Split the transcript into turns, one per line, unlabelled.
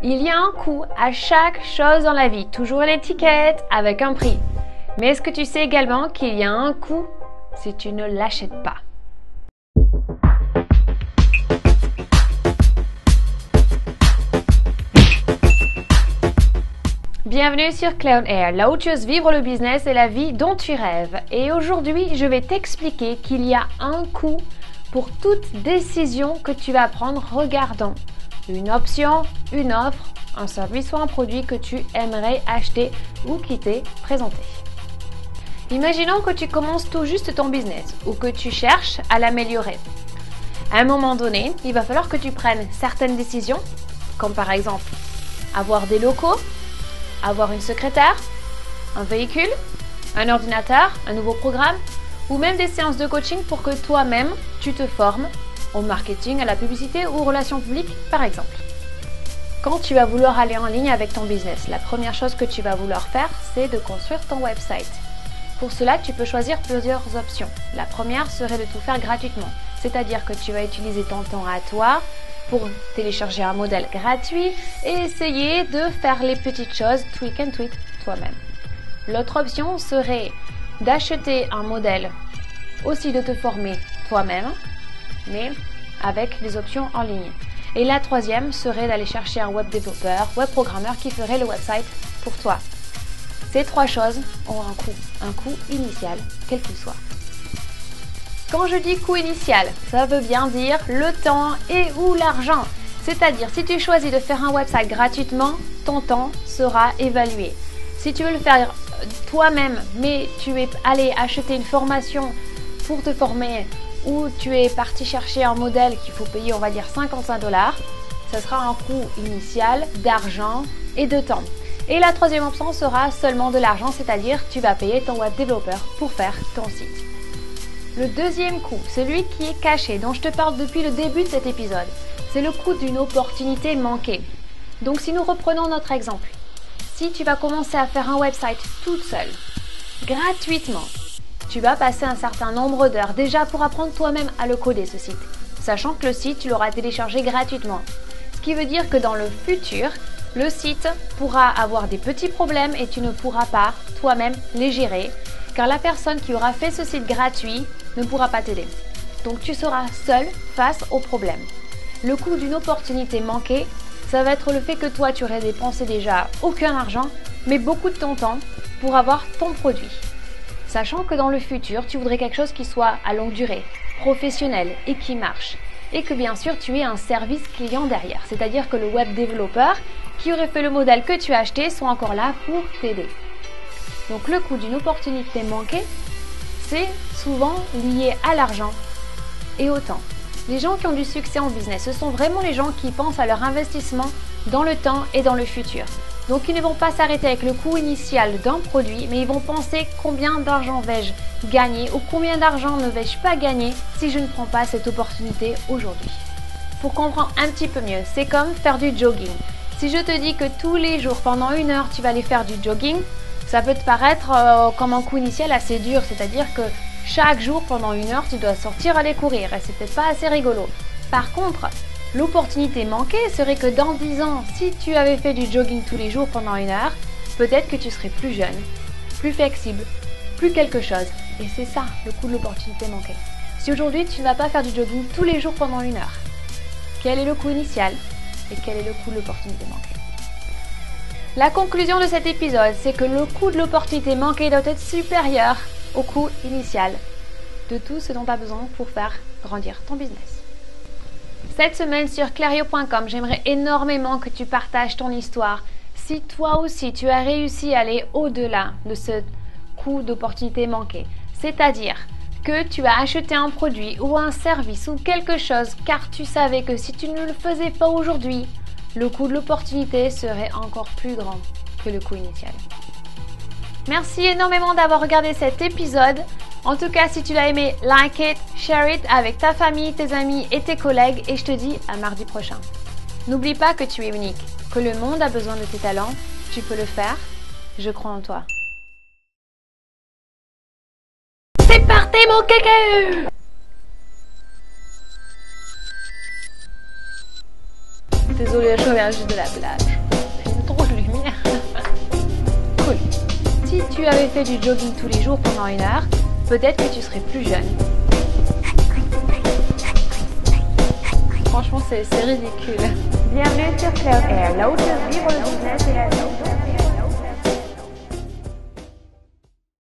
Il y a un coût à chaque chose dans la vie, toujours l'étiquette avec un prix. Mais est-ce que tu sais également qu'il y a un coût si tu ne l'achètes pas? Bienvenue sur Cloud Air, là où tu oses vivre le business et la vie dont tu rêves. Et aujourd'hui, je vais t'expliquer qu'il y a un coût pour toute décision que tu vas prendre regardant une option, une offre, un service ou un produit que tu aimerais acheter ou qui t'est présenté. Imaginons que tu commences tout juste ton business ou que tu cherches à l'améliorer. À un moment donné, il va falloir que tu prennes certaines décisions, comme par exemple avoir des locaux, avoir une secrétaire, un véhicule, un ordinateur, un nouveau programme ou même des séances de coaching pour que toi-même tu te formes au marketing, à la publicité ou aux relations publiques par exemple. Quand tu vas vouloir aller en ligne avec ton business, la première chose que tu vas vouloir faire, c'est de construire ton website. Pour cela, tu peux choisir plusieurs options. La première serait de tout faire gratuitement, c'est-à-dire que tu vas utiliser ton temps à toi pour télécharger un modèle gratuit et essayer de faire les petites choses tweak and tweak toi-même. L'autre option serait d'acheter un modèle, aussi de te former toi-même, mais avec des options en ligne. Et la troisième serait d'aller chercher un web développeur, web programmeur qui ferait le website pour toi. Ces trois choses ont un coût initial, quel qu'il soit. Quand je dis coût initial, ça veut bien dire le temps et ou l'argent. C'est-à-dire, si tu choisis de faire un website gratuitement, ton temps sera évalué. Si tu veux le faire toi-même, mais tu es allé acheter une formation pour te former ou tu es parti chercher un modèle qu'il faut payer, on va dire 55 $, ça sera un coût initial d'argent et de temps. Et la troisième option sera seulement de l'argent, c'est-à-dire tu vas payer ton web développeur pour faire ton site. Le deuxième coût, celui qui est caché, dont je te parle depuis le début de cet épisode, c'est le coût d'une opportunité manquée. Donc si nous reprenons notre exemple, si tu vas commencer à faire un website toute seule, gratuitement, tu vas passer un certain nombre d'heures déjà pour apprendre toi-même à le coder ce site, sachant que le site, tu l'auras téléchargé gratuitement. Ce qui veut dire que dans le futur, le site pourra avoir des petits problèmes et tu ne pourras pas toi-même les gérer, car la personne qui aura fait ce site gratuit ne pourra pas t'aider. Donc tu seras seul face au problème. Le coût d'une opportunité manquée, ça va être le fait que toi tu aurais dépensé déjà aucun argent, mais beaucoup de ton temps pour avoir ton produit. Sachant que dans le futur, tu voudrais quelque chose qui soit à longue durée, professionnel et qui marche. Et que bien sûr, tu aies un service client derrière. C'est-à-dire que le web développeur qui aurait fait le modèle que tu as acheté soit encore là pour t'aider. Donc le coût d'une opportunité manquée, c'est souvent lié à l'argent et au temps. Les gens qui ont du succès en business, ce sont vraiment les gens qui pensent à leur investissement dans le temps et dans le futur. Donc ils ne vont pas s'arrêter avec le coût initial d'un produit, mais ils vont penser combien d'argent vais-je gagner ou combien d'argent ne vais-je pas gagner si je ne prends pas cette opportunité aujourd'hui. Pour comprendre un petit peu mieux, c'est comme faire du jogging. Si je te dis que tous les jours pendant 1 heure tu vas aller faire du jogging, ça peut te paraître comme un coût initial assez dur, c'est-à-dire que chaque jour pendant 1 heure tu dois sortir aller courir et c'est peut-être pas assez rigolo. Par contre, l'opportunité manquée serait que dans 10 ans, si tu avais fait du jogging tous les jours pendant 1 heure, peut-être que tu serais plus jeune, plus flexible, plus quelque chose. Et c'est ça le coût de l'opportunité manquée. Si aujourd'hui tu ne vas pas faire du jogging tous les jours pendant 1 heure, quel est le coût initial et quel est le coût de l'opportunité manquée? La conclusion de cet épisode, c'est que le coût de l'opportunité manquée doit être supérieur au coût initial de tout ce dont tu as besoin pour faire grandir ton business. Cette semaine sur Clario.com, j'aimerais énormément que tu partages ton histoire. Si toi aussi tu as réussi à aller au-delà de ce coût d'opportunité manquée, c'est-à-dire que tu as acheté un produit ou un service ou quelque chose car tu savais que si tu ne le faisais pas aujourd'hui, le coût de l'opportunité serait encore plus grand que le coût initial. Merci énormément d'avoir regardé cet épisode. En tout cas, si tu l'as aimé, like it, share it avec ta famille, tes amis et tes collègues et je te dis à mardi prochain. N'oublie pas que tu es unique, que le monde a besoin de tes talents, tu peux le faire, je crois en toi. C'est parti mon kéké! Désolée, je reviens juste de la plage. tu avais fait du jogging tous les jours pendant 1 heure, peut-être que tu serais plus jeune. Franchement, c'est ridicule. Bienvenue sur Cloud Air, là où tu vivre le business et la vie.